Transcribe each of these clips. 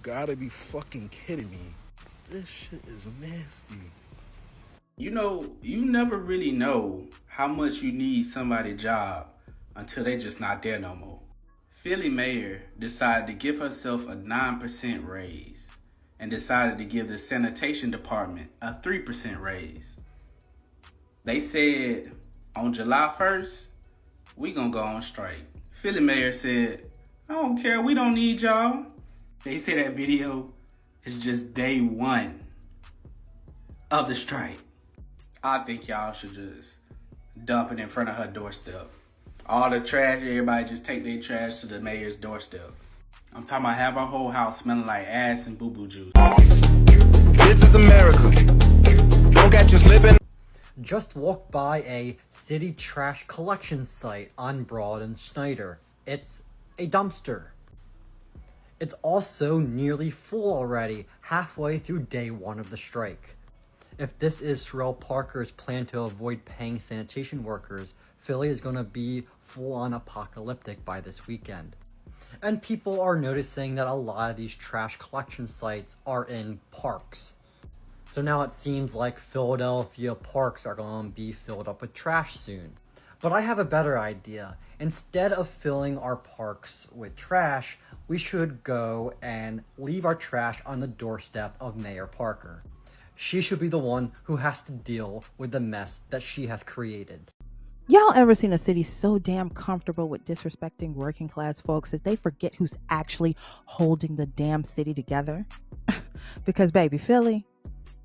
gotta be fucking kidding me. This shit is nasty. You know, you never really know how much you need somebody's job until they just not there no more. Philly mayor decided to give herself a 9% raise and decided to give the sanitation department a 3% raise. They said on July 1st, we gonna go on strike. Philly mayor said, I don't care, we don't need y'all. They say that video is just day one of the strike. I think y'all should just dump it in front of her doorstep. All the trash, everybody just take their trash to the mayor's doorstep. I'm talking about have our whole house smelling like ass and boo-boo juice. This is America. Don't get you slipping. Just walked by a city trash collection site on Broad and Schneider. It's a dumpster. It's also nearly full already, halfway through day one of the strike. If this is Cherelle Parker's plan to avoid paying sanitation workers, Philly is going to be full-on apocalyptic by this weekend. And people are noticing that a lot of these trash collection sites are in parks. So now it seems like Philadelphia parks are going to be filled up with trash soon. But I have a better idea. Instead of filling our parks with trash, we should go and leave our trash on the doorstep of Mayor Parker. She should be the one who has to deal with the mess that she has created. Y'all ever seen a city so damn comfortable with disrespecting working class folks that they forget who's actually holding the damn city together? Because baby, Philly,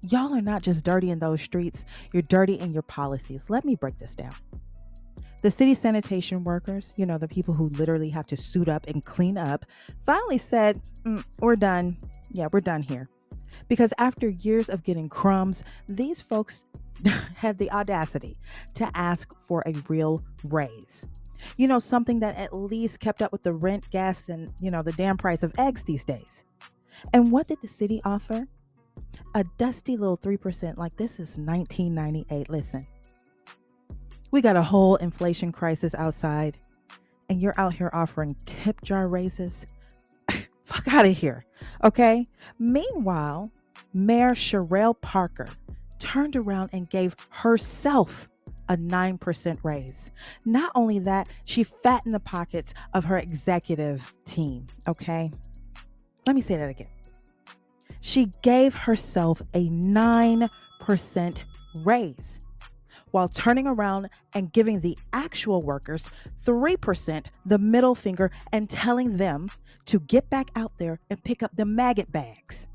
y'all are not just dirty in those streets, you're dirty in your policies. Let me break this down. The city sanitation workers, you know, the people who literally have to suit up and clean up, finally said, we're done. Yeah, we're done here. Because after years of getting crumbs, these folks had the audacity to ask for a real raise. You know, something that at least kept up with the rent, gas, and, you know, the damn price of eggs these days. And what did the city offer? A dusty little 3%, like this is 1998. Listen, we got a whole inflation crisis outside, and you're out here offering tip jar raises? Fuck out of here, okay? Meanwhile, Mayor Cherelle Parker turned around and gave herself a 9% raise. Not only that, she fattened the pockets of her executive team, okay? Let me say that again. She gave herself a 9% raise while turning around and giving the actual workers 3% the middle finger and telling them to get back out there and pick up the maggot bags.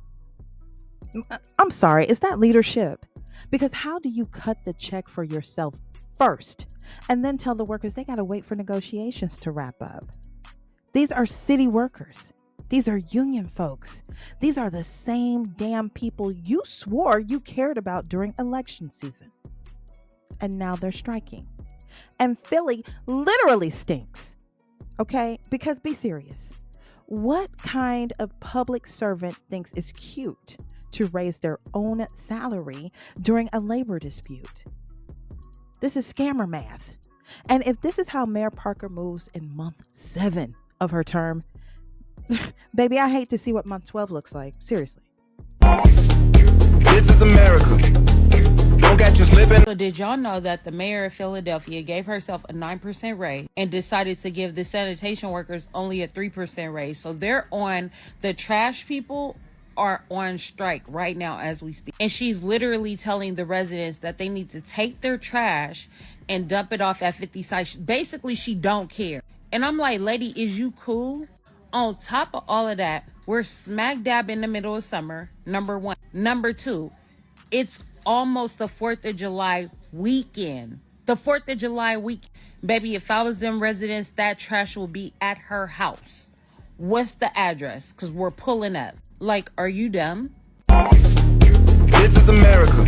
I'm sorry, is that leadership? Because how do you cut the check for yourself first and then tell the workers they got to wait for negotiations to wrap up? These are city workers. These are union folks. These are the same damn people you swore you cared about during election season. And now they're striking. And Philly literally stinks. Okay? Because be serious. What kind of public servant thinks it's cute to raise their own salary during a labor dispute? This is scammer math. And if this is how Mayor Parker moves in month 7 of her term, baby, I hate to see what month 12 looks like. Seriously. This is America. Don't get you slipping. So did y'all know that the mayor of Philadelphia gave herself a 9% raise and decided to give the sanitation workers only a 3% raise? So they're on, the trash people are on strike right now as we speak. And she's literally telling the residents that they need to take their trash and dump it off at 50 sites. Basically, she don't care. And I'm like, lady, is you cool? On top of all of that, we're smack dab in the middle of summer, number one. Number two, it's almost the 4th of July weekend. The 4th of July week. Baby, if I was them residents, that trash will be at her house. What's the address? Because we're pulling up. Like, are you dumb? This is America.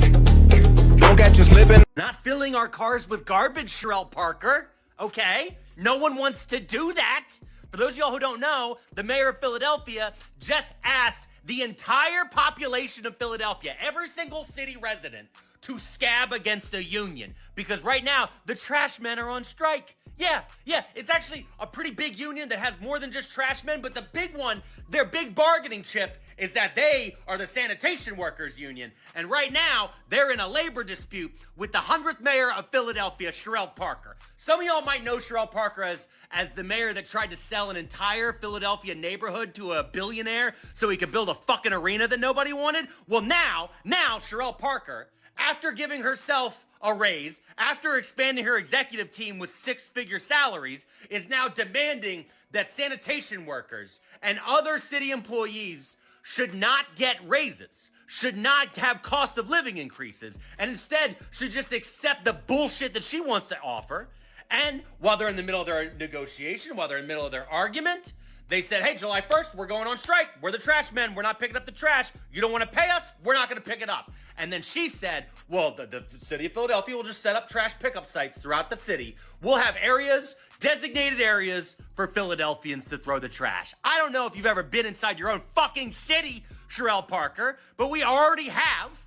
Don't get you slipping. Not filling our cars with garbage, Cherelle Parker. Okay? No one wants to do that. For those of y'all who don't know, the mayor of Philadelphia just asked the entire population of Philadelphia, every single city resident, to scab against a union. Because right now, the trash men are on strike. Yeah, it's actually a pretty big union that has more than just trash men, but the big one, their big bargaining chip, is that they are the sanitation workers union. And right now, they're in a labor dispute with the 100th mayor of Philadelphia, Cherelle Parker. Some of y'all might know Cherelle Parker as the mayor that tried to sell an entire Philadelphia neighborhood to a billionaire so he could build a fucking arena that nobody wanted. Well, now Cherelle Parker, after giving herself a raise, after expanding her executive team with six-figure salaries, is now demanding that sanitation workers and other city employees should not get raises, should not have cost of living increases, and instead should just accept the bullshit that she wants to offer. And while they're in the middle of their negotiation, while they're in the middle of their argument, they said, hey, July 1st, we're going on strike. We're the trash men. We're not picking up the trash. You don't want to pay us? We're not going to pick it up. And then she said, well, the city of Philadelphia will just set up trash pickup sites throughout the city. We'll have areas, designated areas for Philadelphians to throw the trash. I don't know if you've ever been inside your own fucking city, Cherelle Parker, but we already have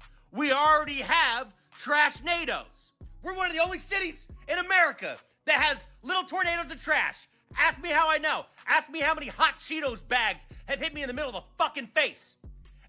trash-nados. We're one of the only cities in America that has little tornadoes of trash. Ask me how I know. Ask me how many hot Cheetos bags have hit me in the middle of the fucking face.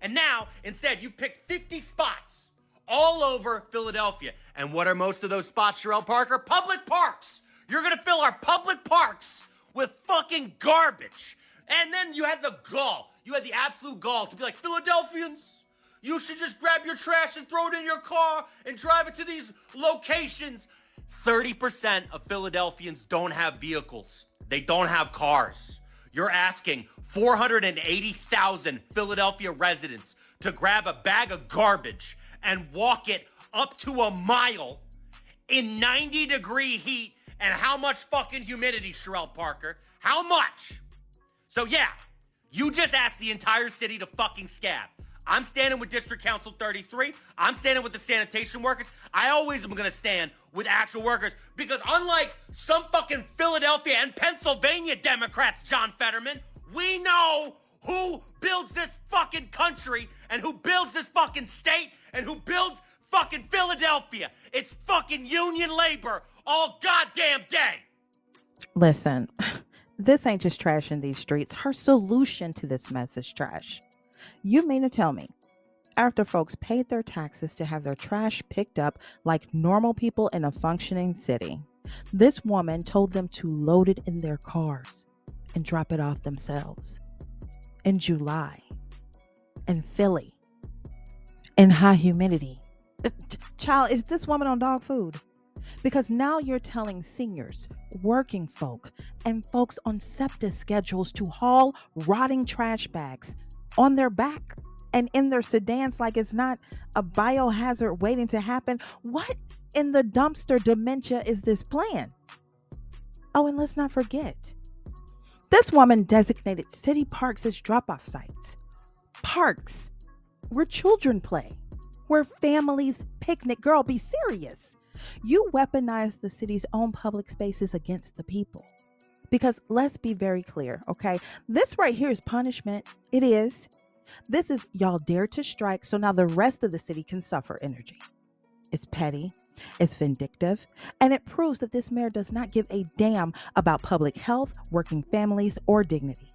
And now, instead, you picked 50 spots all over Philadelphia. And what are most of those spots, Cherelle Parker? Public parks. You're going to fill our public parks with fucking garbage. And then you had the gall. You had the absolute gall to be like, Philadelphians, you should just grab your trash and throw it in your car and drive it to these locations. 30% of Philadelphians don't have vehicles. They don't have cars. You're asking 480,000 Philadelphia residents to grab a bag of garbage and walk it up to a mile in 90-degree heat and how much fucking humidity, Cherelle Parker? How much? So yeah, you just asked the entire city to fucking scab. I'm standing with District Council 33. I'm standing with the sanitation workers. I always am gonna stand with actual workers because unlike some fucking Philadelphia and Pennsylvania Democrats, John Fetterman, we know who builds this fucking country and who builds this fucking state and who builds fucking Philadelphia. It's fucking union labor all goddamn day. Listen, this ain't just trash in these streets. Her solution to this mess is trash. You mean to tell me, after folks paid their taxes to have their trash picked up like normal people in a functioning city, this woman told them to load it in their cars and drop it off themselves in July, in Philly, in high humidity. Child, is this woman on dog food? Because now you're telling seniors, working folk, and folks on SEPTA schedules to haul rotting trash bags on their back and in their sedans like it's not a biohazard waiting to happen. What in the dumpster dementia is this plan? Oh, and let's not forget, this woman designated city parks as drop-off sites. Parks where children play, where families picnic. Girl, be serious. You weaponize the city's own public spaces against the people. Because let's be very clear, okay? This right here is punishment. It is. This is y'all dare to strike, so now the rest of the city can suffer energy. It's petty, it's vindictive, and it proves that this mayor does not give a damn about public health, working families, or dignity.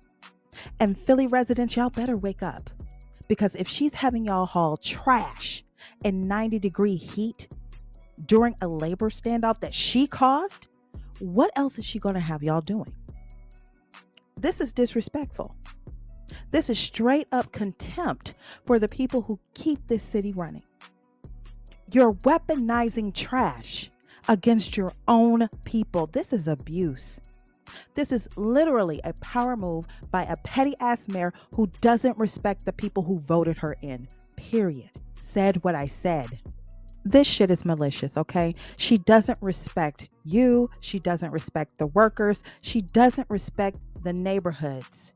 And Philly residents, y'all better wake up. Because if she's having y'all haul trash in 90-degree heat during a labor standoff that she caused, what else is she going to have y'all doing? This is disrespectful. This is straight up contempt for the people who keep this city running. You're weaponizing trash against your own people. This is abuse. This is literally a power move by a petty ass mayor who doesn't respect the people who voted her in. Period. Said what I said. This shit is malicious, okay? She doesn't respect you. She doesn't respect the workers. She doesn't respect the neighborhoods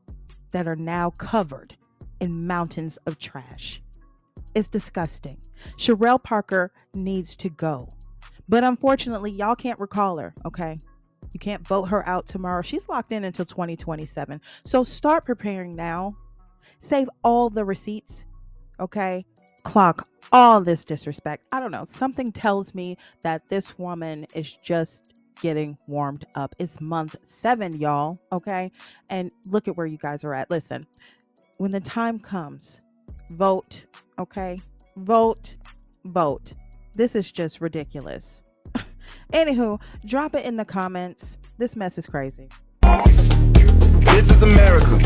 that are now covered in mountains of trash. It's disgusting. Cherelle Parker needs to go. But unfortunately, y'all can't recall her, okay? You can't vote her out tomorrow. She's locked in until 2027. So start preparing now. Save all the receipts, okay? Clock all this disrespect. I don't know. Something tells me that this woman is just getting warmed up. It's month 7, y'all. Okay. And look at where you guys are at. Listen, when the time comes, vote. Okay. Vote. This is just ridiculous. Anywho, drop it in the comments. This mess is crazy. This is America.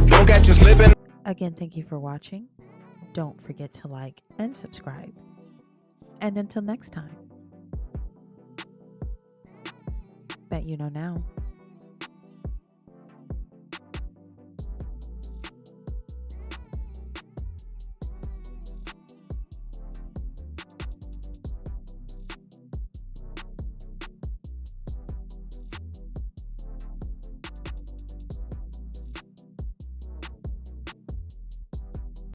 Don't catch you slipping. Again, thank you for watching. Don't forget to like and subscribe. And until next time, bet you know now.